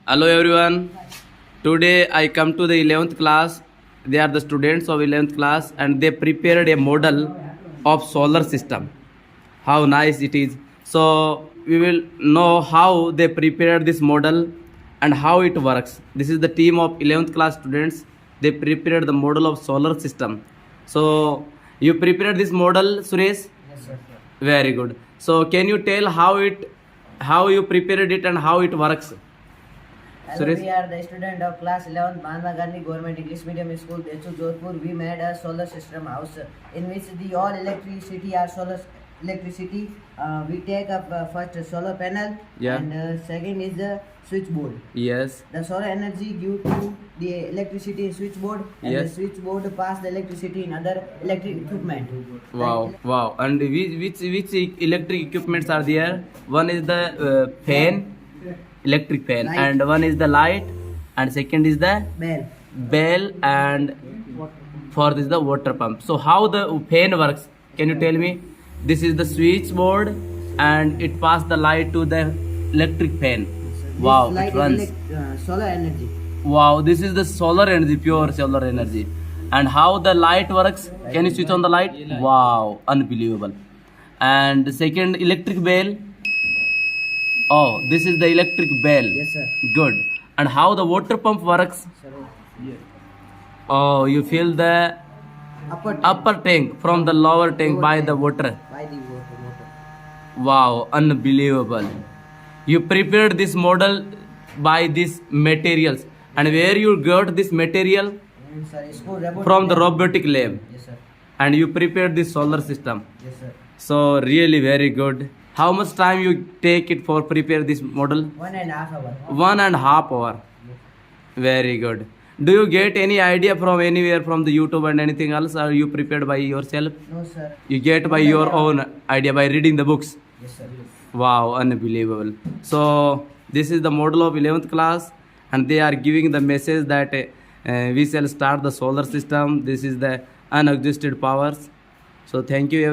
Hello everyone. Today I come to the 11th class. They are the students of 11th class and they prepared a model of solar system. How nice it is. So we will know how they prepared this model and how it works. This is the team of 11th class students. They prepared the model of solar system. So you prepared this model, Suresh? Yes, sir. Very good. So can you tell how you prepared it and how it works? Hello, Suresh? we are the student of class 11th Mahatma Gandhi Government English Medium School, Dechu, Jodhpur. We made a solar system house in which the all electricity are solar electricity. We take up first solar panel, Yeah. and second is the switchboard. Yes. The solar energy due to the electricity in switchboard, and Yes. the switchboard pass the electricity in other electric equipment. Wow. And which electric equipments are there? One is the fan, electric fan, Light. and one is the light, and second is the Bell. bell, and fourth is the water pump. So how the fan works? Can you tell me? This is the switchboard, and it passes the light to the electric fan. Wow, This light it runs. is solar energy. Wow, this is the solar energy, pure solar energy. And how the light works? Can you switch on the light? Wow, unbelievable. And the second, electric bell. Oh, this is the electric bell. Yes, sir. Good. And how the water pump works? Oh, you fill the upper tank from the lower tank by the water. By the water. Wow, unbelievable. You prepared this model by these materials. And where you got this material? Sir, school robotic From the lab. robotic lab. Yes, sir. And you prepared this solar system. Yes, sir. So really very good. How much time you take it for prepare this model? 1.5 hours. 1.5 hour. Very good. Do you get any idea from anywhere from the YouTube and anything else, or you prepared by yourself? No, sir. You get by your own idea by reading the books. Yes, sir. Wow, unbelievable. So this is the model of 11th class, and they are giving the message that we shall start the solar system. This is the unexhausted powers. So thank you.